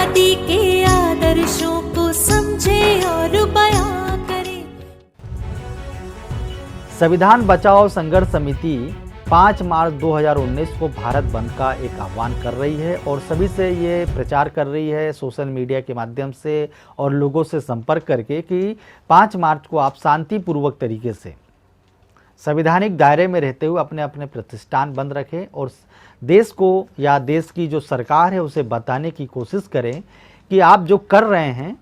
माटी के आदर्शों को समझे और बयां करे। संविधान बचाओ संघर्ष समिति 5 मार्च 2019 को भारत बंद का एक आह्वान कर रही है और सभी से ये प्रचार कर रही है सोशल मीडिया के माध्यम से और लोगों से संपर्क करके कि 5 मार्च को आप शांतिपूर्वक तरीके से संवैधानिक दायरे में रहते हुए अपने अपने प्रतिष्ठान बंद रखें और देश को या देश की जो सरकार है उसे बताने की कोशिश करें कि आप जो कर रहे हैं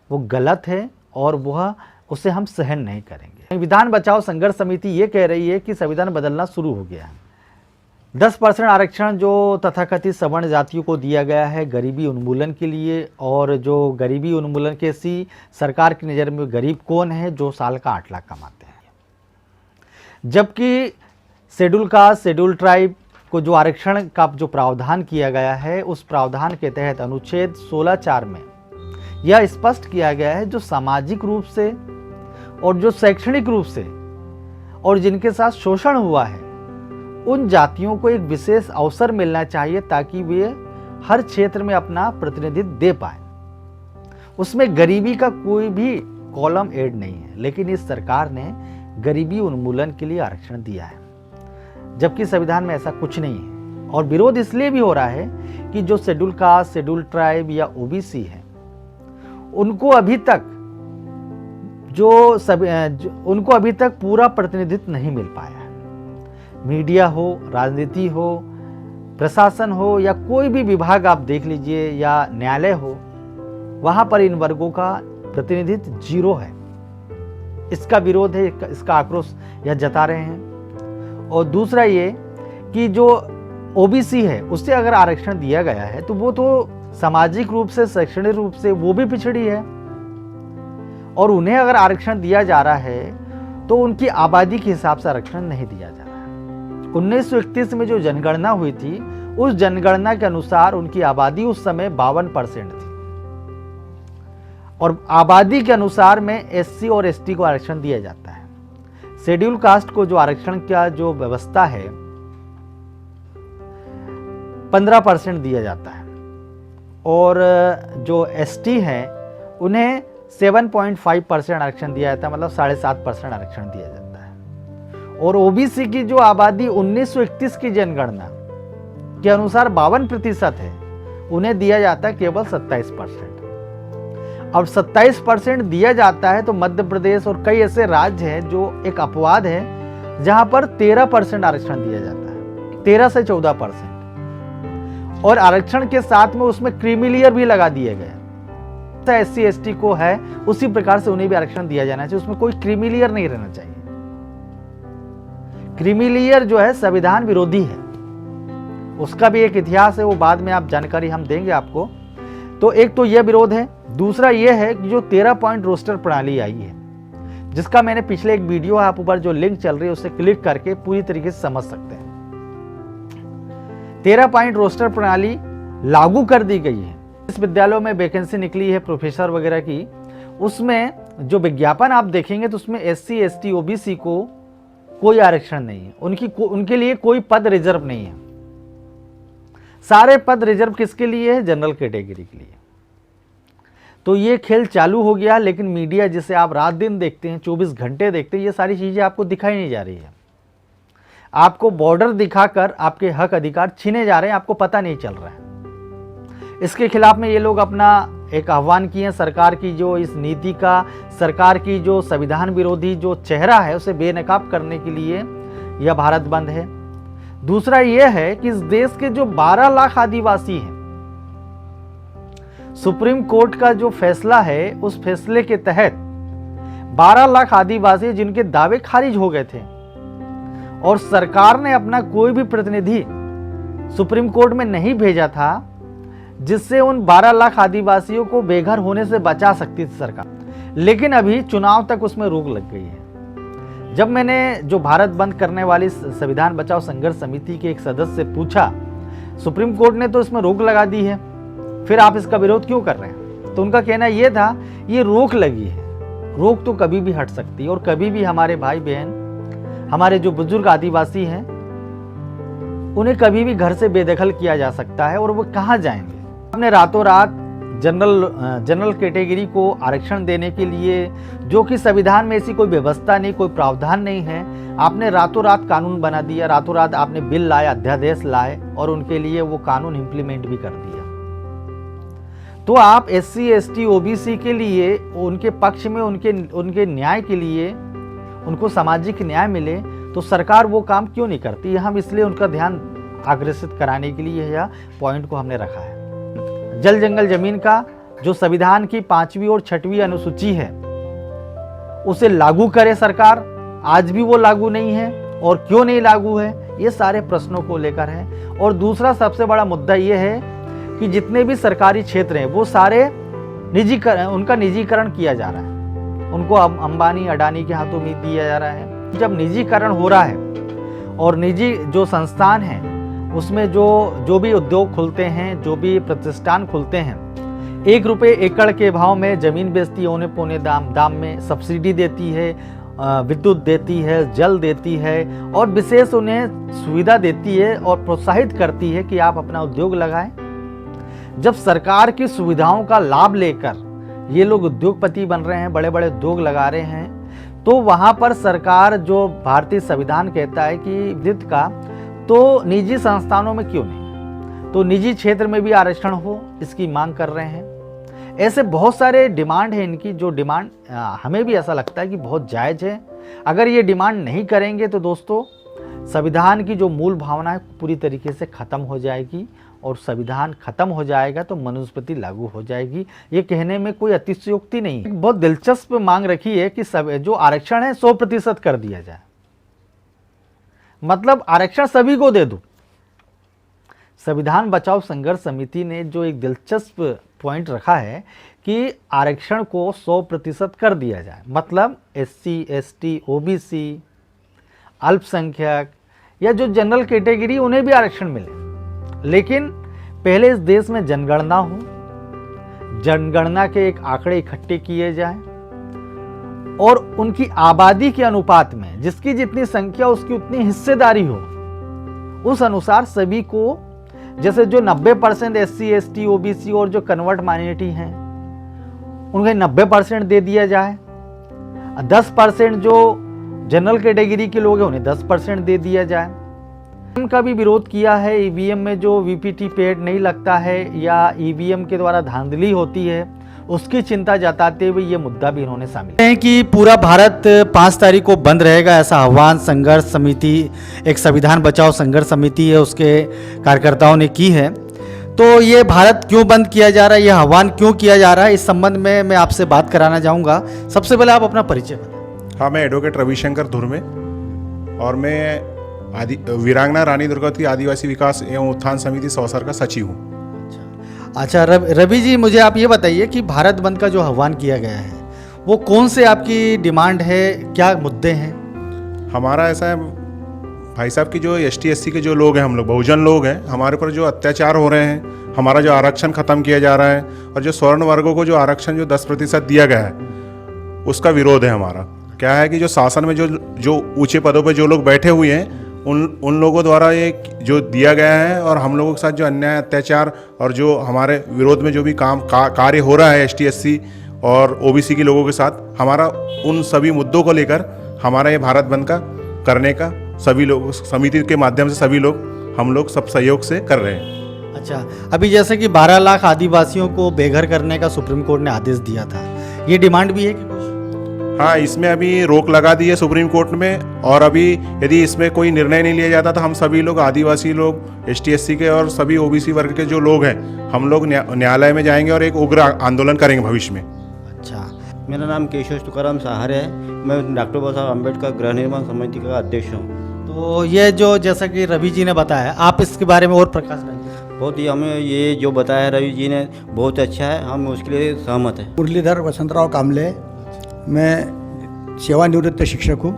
वो गलत है और वह उसे हम सहन नहीं करेंगे। संविधान बचाओ संघर्ष समिति ये कह रही है कि संविधान बदलना शुरू हो गया है। 10% आरक्षण जो तथाकथित सवर्ण जातियों को दिया गया है गरीबी उन्मूलन के लिए, और जो गरीबी उन्मूलन के सी सरकार की नज़र में गरीब कौन है जो साल का 8 लाख कमाते हैं, जबकि शेड्यूल कास्ट शेड्यूल ट्राइब को जो आरक्षण का जो प्रावधान किया गया है उस प्रावधान के तहत अनुच्छेद 16(4) में यह स्पष्ट किया गया है जो सामाजिक रूप से और जो शैक्षणिक रूप से और जिनके साथ शोषण हुआ है उन जातियों को एक विशेष अवसर मिलना चाहिए ताकि वे हर क्षेत्र में अपना प्रतिनिधित्व दे पाए। उसमें गरीबी का कोई भी कॉलम ऐड नहीं है, लेकिन इस सरकार ने गरीबी उन्मूलन के लिए आरक्षण दिया है, जबकि संविधान में ऐसा कुछ नहीं है। और विरोध इसलिए भी हो रहा है कि जो शेड्यूल कास्ट शेड्यूल ट्राइब या ओबीसी है उनको अभी तक पूरा प्रतिनिधित्व नहीं मिल पाया है। मीडिया हो, राजनीति हो, प्रशासन हो या कोई भी विभाग आप देख लीजिए या न्यायालय हो, वहां पर इन वर्गों का प्रतिनिधित्व 0 है। इसका विरोध है, इसका आक्रोश यह जता रहे हैं। और दूसरा ये कि जो ओबीसी है उससे अगर आरक्षण दिया गया है तो वो तो सामाजिक रूप से शैक्षणिक रूप से वो भी पिछड़ी है, और उन्हें अगर आरक्षण दिया जा रहा है तो उनकी आबादी के हिसाब से आरक्षण नहीं दिया जा रहा है। 1931 में जो जनगणना हुई थी उस जनगणना के अनुसार उनकी आबादी उस समय 52% थी, और आबादी के अनुसार में एससी और एसटी को आरक्षण दिया जाता है। शेड्यूल कास्ट को जो आरक्षण का जो व्यवस्था है 15% दिया जाता है, और जो एसटी हैं उन्हें 7.5% आरक्षण दिया जाता है, मतलब 7.5% आरक्षण दिया जाता है। और ओबीसी की जो आबादी 1931 की जनगणना के अनुसार 52% है, उन्हें दिया जाता है केवल 27%। अब 27% दिया जाता है तो मध्य प्रदेश और कई ऐसे राज्य हैं जो एक अपवाद है जहां पर 13% आरक्षण दिया जाता है, 13 से 14%, और आरक्षण के साथ में उसमें क्रीमी लेयर भी लगा दिए गए। एससी एसटी को है उसी प्रकार से उन्हें भी आरक्षण दिया जाना चाहिए, उसमें कोई क्रीमी लेयर नहीं रहना चाहिए। क्रीमी लेयर जो है संविधान विरोधी है, उसका भी एक इतिहास है, वो बाद में आप जानकारी हम देंगे आपको। तो एक तो यह विरोध है, दूसरा यह है कि जो 13 पॉइंट रोस्टर प्रणाली आई है, जिसका मैंने पिछले एक वीडियो आप ऊपर जो लिंक चल रही है उसे क्लिक करके पूरी तरीके से समझ सकते हैं। 13 पॉइंट रोस्टर प्रणाली लागू कर दी गई है। इस विद्यालयों में वैकेंसी निकली है प्रोफेसर वगैरह की, उसमें जो विज्ञापन आप देखेंगे तो उसमें एससी एसटी ओबीसी को कोई आरक्षण नहीं है, उनके लिए कोई पद रिजर्व नहीं है। सारे पद रिजर्व किसके लिए है? जनरल कैटेगरी के लिए। तो ये खेल चालू हो गया, लेकिन मीडिया जिसे आप रात दिन देखते हैं, 24 घंटे देखते हैं, ये सारी चीजें आपको दिखाई नहीं जा रही है। आपको बॉर्डर दिखाकर आपके हक अधिकार छीने जा रहे हैं, आपको पता नहीं चल रहा है। इसके खिलाफ में ये लोग अपना एक आह्वान किए हैं। सरकार की जो इस नीति का, सरकार की जो संविधान विरोधी जो चेहरा है उसे बेनकाब करने के लिए यह भारत बंद है। दूसरा यह है कि इस देश के जो 12 लाख आदिवासी हैं, सुप्रीम कोर्ट का जो फैसला है उस फैसले के तहत 12 लाख आदिवासी जिनके दावे खारिज हो गए थे, और सरकार ने अपना कोई भी प्रतिनिधि सुप्रीम कोर्ट में नहीं भेजा था जिससे उन 12 लाख आदिवासियों को बेघर होने से बचा सकती थी सरकार, लेकिन अभी चुनाव तक उसमें रोक लग गई है। जब मैंने जो भारत बंद करने वाली संविधान बचाओ संघर्ष समिति के एक सदस्य से पूछा, सुप्रीम कोर्ट ने तो इसमें रोक लगा दी है, फिर आप इसका विरोध क्यों कर रहे हैं? तो उनका कहना यह था ये रोक लगी है, रोक तो कभी भी हट सकती है, और कभी भी हमारे भाई बहन, हमारे जो बुजुर्ग आदिवासी हैं, उन्हें कभी भी घर से बेदखल किया जा सकता है, और वो कहाँ जाएंगे? आपने रातों रात जनरल कैटेगरी को आरक्षण देने के लिए, जो कि संविधान में ऐसी कोई व्यवस्था नहीं, कोई प्रावधान नहीं है, आपने रातों रात कानून बना दिया, रातों रात आपने बिल लाए, अध्यादेश लाए और उनके लिए वो कानून इम्प्लीमेंट भी कर दिया। तो आप SC ST OBC के लिए, उनके पक्ष में, उनके न्याय के लिए, उनको सामाजिक न्याय मिले, तो सरकार वो काम क्यों नहीं करती? हम इसलिए उनका ध्यान आकर्षित कराने के लिए यह पॉइंट को हमने रखा है। जल जंगल जमीन का जो संविधान की 5वीं और 6वीं अनुसूची है, उसे लागू करे सरकार। आज भी वो लागू नहीं है, और क्यों नहीं लागू है, ये सारे प्रश्नों को लेकर है। और दूसरा सबसे बड़ा मुद्दा ये है कि जितने भी सरकारी क्षेत्र हैं वो सारे उनका निजीकरण किया जा रहा है, उनको अंबानी अडानी के हाथों में दिया जा रहा है। जब निजीकरण हो रहा है और निजी जो संस्थान हैं उसमें जो भी उद्योग खुलते हैं, जो भी प्रतिष्ठान खुलते हैं, 1 रुपये एकड़ के भाव में ज़मीन बेचती है, औने पौने दाम में सब्सिडी देती है, विद्युत देती है, जल देती है, और विशेष उन्हें सुविधा देती है और प्रोत्साहित करती है कि आप अपना उद्योग लगाएं। जब सरकार की सुविधाओं का लाभ लेकर ये लोग उद्योगपति बन रहे हैं, बड़े बड़े उद्योग लगा रहे हैं, तो वहाँ पर सरकार, जो भारतीय संविधान कहता है कि विद्युत का, तो निजी संस्थानों में क्यों नहीं? तो निजी क्षेत्र में भी आरक्षण हो, इसकी मांग कर रहे हैं। ऐसे बहुत सारे डिमांड है इनकी, जो डिमांड हमें भी ऐसा लगता है कि बहुत जायज़ है। अगर ये डिमांड नहीं करेंगे तो दोस्तों संविधान की जो मूल भावना है पूरी तरीके से ख़त्म हो जाएगी, और संविधान खत्म हो जाएगा तो मनुस्मृति लागू हो जाएगी। ये कहने में कोई अतिशयोक्ति नहीं है। बहुत दिलचस्प मांग रखी है कि जो आरक्षण है 100% कर दिया जाए, मतलब आरक्षण सभी को दे दो। संविधान बचाओ संघर्ष समिति ने जो एक दिलचस्प पॉइंट रखा है कि आरक्षण को 100% कर दिया जाए, मतलब SC ST OBC, अल्पसंख्यक या जो जनरल कैटेगरी, उन्हें भी आरक्षण मिले। लेकिन पहले इस देश में जनगणना हो, जनगणना के एक आंकड़े इकट्ठे किए जाएं, और उनकी आबादी के अनुपात में जिसकी जितनी संख्या उसकी उतनी हिस्सेदारी हो, उस अनुसार सभी को, जैसे जो 90% SC ST OBC और जो कन्वर्ट माइनॉरिटी हैं उन्हें 90% दे दिया जाए, 10% जो जनरल कैटेगरी के लोग हैं उन्हें 10% दे दिया जाए। का भी विरोध किया है, EVM में जो VPT पैड नहीं लगता है या EVM के द्वारा धांधली होती है, उसकी चिंता जताते हुए ये मुद्दा भी इन्होंने शामिल है कि पूरा भारत 5 तारीख को बंद रहेगा, ऐसा आह्वान संघर्ष समिति, एक संविधान बचाओ संघर्ष समिति है, उसके कार्यकर्ताओं ने की है। तो ये भारत क्यों बंद किया जा रहा है, यह आह्वान क्यों किया जा रहा है, इस संबंध में मैं आपसे बात कराना चाहूँगा। सबसे पहले आप अपना परिचय बताएं। हाँ, मैं एडवोकेट रविशंकर धुर्मे, और मैं वीरांगना रानी दुर्गावती आदिवासी विकास एवं उत्थान समिति सौसर का सचिव हूँ। अच्छा रवि जी, मुझे आप ये बताइए कि भारत बंद का जो आह्वान किया गया है वो कौन से आपकी डिमांड है, क्या मुद्दे हैं? हमारा ऐसा है भाई साहब कि जो ST SC के जो लोग हैं, हम लोग बहुजन लोग हैं, हमारे ऊपर जो अत्याचार हो रहे हैं, हमारा जो आरक्षण ख़त्म किया जा रहा है, और जो स्वर्ण वर्गों को जो आरक्षण जो 10% दिया गया है उसका विरोध है हमारा। क्या है कि जो शासन में जो ऊँचे पदों पर जो लोग बैठे हुए हैं, उन लोगों द्वारा ये जो दिया गया है, और हम लोगों के साथ जो अन्याय अत्याचार और जो हमारे विरोध में जो भी कार्य हो रहा है ST SC और OBC के लोगों के साथ, हमारा उन सभी मुद्दों को लेकर हमारा ये भारत बंद का करने का सभी लोग समिति के माध्यम से सभी लोग हम लोग सब सहयोग से कर रहे हैं। अच्छा, अभी जैसे कि 12 लाख आदिवासियों को बेघर करने का सुप्रीम कोर्ट ने आदेश दिया था, ये डिमांड भी है कि कुछ? हाँ, इसमें अभी रोक लगा दी है सुप्रीम कोर्ट में, और अभी यदि इसमें कोई निर्णय नहीं लिया जाता तो हम सभी लोग, आदिवासी लोग, ST SC के और सभी OBC वर्ग के जो लोग हैं, हम लोग न्यायालय में जाएंगे और एक उग्र आंदोलन करेंगे भविष्य में। अच्छा, मेरा नाम केशव तुकाराम सहारे है, मैं डॉक्टर बाबा साहब अम्बेडकर गृह निर्माण समिति का अध्यक्ष हूँ। तो ये जो जैसा कि रवि जी ने बताया, आप इसके बारे में और प्रकाश डालिए। बहुत ही हमें ये जो बताया रवि जी ने बहुत अच्छा है, हम उसके लिए सहमत हैं। मुरलीधर वसंतराव कामले, मैं सेवानिवृत्त शिक्षक हूँ।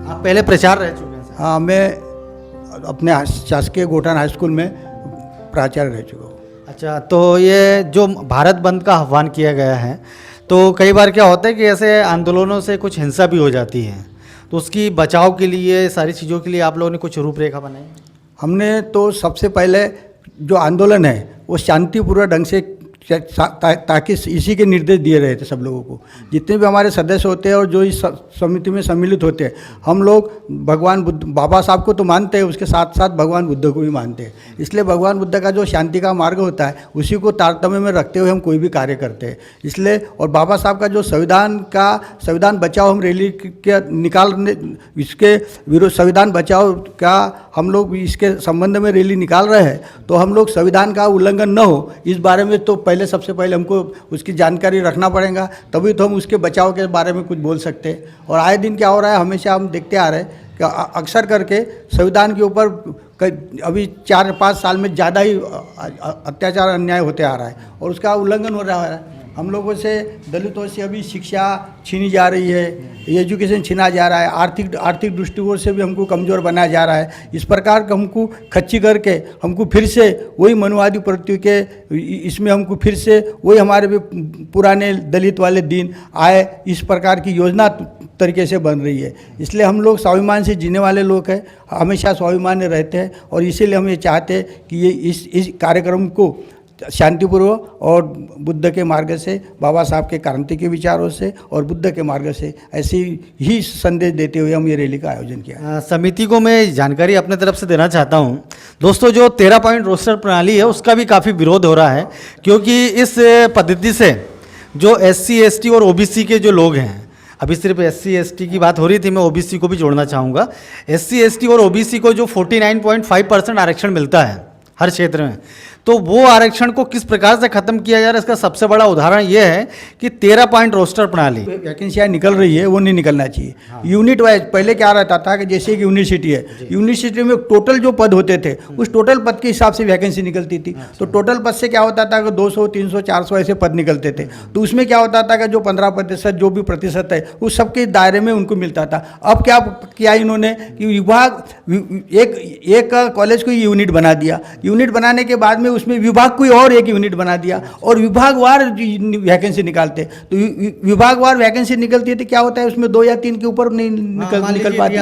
आप पहले प्रचार रह चुके हैं? हाँ, मैं अपने शासकीय गोठान हाई स्कूल में प्राचार्य रह चुका हूँ। अच्छा, तो ये जो भारत बंद का आह्वान किया गया है, तो कई बार क्या होता है कि ऐसे आंदोलनों से कुछ हिंसा भी हो जाती है, तो उसकी बचाव के लिए, सारी चीज़ों के लिए आप लोगों ने कुछ रूपरेखा बनाई? हमने तो सबसे पहले जो आंदोलन है वो शांतिपूर्वक ढंग से ताकि इसी के निर्देश दिए रहे थे सब लोगों को। जितने भी हमारे सदस्य होते हैं और जो इस समिति में सम्मिलित होते हैं, हम लोग भगवान बुद्ध बाबा साहब को तो मानते हैं, उसके साथ साथ भगवान बुद्ध को भी मानते हैं। इसलिए भगवान बुद्ध का जो शांति का मार्ग होता है उसी को तारतम्य में रखते हुए हम कोई भी कार्य करते हैं। इसलिए और बाबा साहब का जो संविधान बचाओ हम रैली के निकालने, इसके विरोध संविधान बचाओ का हम लोग इसके संबंध में रैली निकाल रहे हैं, तो हम लोग संविधान का उल्लंघन न हो इस बारे में तो सबसे पहले हमको उसकी जानकारी रखना पड़ेगा, तभी तो हम उसके बचाव के बारे में कुछ बोल सकते हैं। और आए दिन क्या हो रहा है, हमेशा हम देखते आ रहे हैं कि अक्सर करके संविधान के ऊपर अभी 4-5 साल में ज़्यादा ही अत्याचार अन्याय होते आ रहा है और उसका उल्लंघन हो रहा है। हम लोगों से, दलितों से अभी शिक्षा छीनी जा रही है, एजुकेशन छीना जा रहा है, आर्थिक दृष्टिकोण से भी हमको कमज़ोर बनाया जा रहा है। इस प्रकार का हमको खच्ची करके हमको फिर से वही मनुवादी प्रवृत्ति के इसमें हमको फिर से वही हमारे भी पुराने दलित वाले दिन आए, इस प्रकार की योजना तरीके से बन रही है। इसलिए हम लोग स्वाभिमान से जीने वाले लोग हैं, हमेशा स्वाभिमान रहते हैं और इसीलिए हम ये चाहते हैं कि ये इस कार्यक्रम को शांतिपूर्वक और बुद्ध के मार्ग से, बाबा साहब के क्रांति के विचारों से और बुद्ध के मार्ग से ऐसे ही संदेश देते हुए हम ये रैली का आयोजन किया। समिति को मैं जानकारी अपने तरफ से देना चाहता हूँ। दोस्तों, जो 13 पॉइंट रोस्टर प्रणाली है उसका भी काफ़ी विरोध हो रहा है, क्योंकि इस पद्धति से जो SC ST और OBC के जो लोग हैं, अभी सिर्फ SC ST की बात हो रही थी, मैं OBC को भी जोड़ना चाहूँगा। SC ST और OBC को जो 49.5% आरक्षण मिलता है हर क्षेत्र में, तो वो आरक्षण को किस प्रकार से खत्म किया जा रहा है, इसका सबसे बड़ा उदाहरण ये है कि 13 पॉइंट रोस्टर प्रणाली। वैकेंसियाँ निकल रही है, वो नहीं निकलना चाहिए। यूनिट वाइज पहले क्या रहता था कि जैसे कि यूनिवर्सिटी है, यूनिवर्सिटी में टोटल जो पद होते थे उस टोटल पद के हिसाब से वैकेंसी निकलती थी। तो टोटल पद से क्या होता था कि 200, 300, 400 ऐसे पद निकलते थे। तो उसमें क्या होता था कि जो 15% जो भी प्रतिशत है उस सबके दायरे में उनको मिलता था। अब क्या किया इन्होंने कि विभाग एक कॉलेज को यूनिट बना दिया, यूनिट बनाने के बाद में उसमें विभाग कोई और एक यूनिट बना दिया और विभागवार वैकेंसी निकालते। तो विभागवार वैकेंसी निकलती है तो क्या होता है, उसमें 2 या 3 के ऊपर नहीं निकल पाती।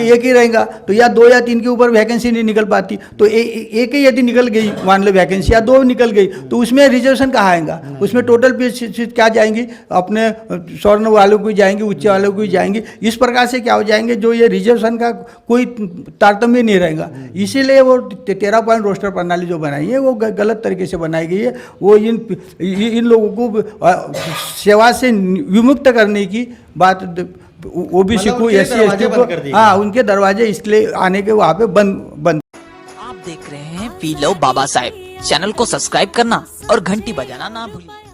एक ही रहेगा, तो या 2 या 3 के ऊपर वैकेंसी नहीं निकल पाती। तो एक ही यदि निकल गई, मान लो वैकेंसी या 2 निकल गई, तो उसमें रिजर्वेशन कहाँ आएगा, उसमें टोटल पे क्या जाएंगी, अपने स्वर्ण वालों को जाएंगी, उच्च वालों को जाएंगी। इस प्रकार से क्या हो जाएंगे, जो ये रिजर्वेशन का कोई तारतम्य नहीं रहेगा। इसीलिए वो 13 पॉइंट रोस्टर प्रणाली जो बनाई है वो गलत तरीके से बनाई गई है। वो इन लोगों को सेवा से विमुक्त करने की बात, OBC को, SC ST को, हाँ, उनके दरवाजे इसलिए आने के वहाँ पे बंद। आप देख रहे हैं we love Baba Saheb. Channel को सब्सक्राइब करना और घंटी बजाना ना भूलिए।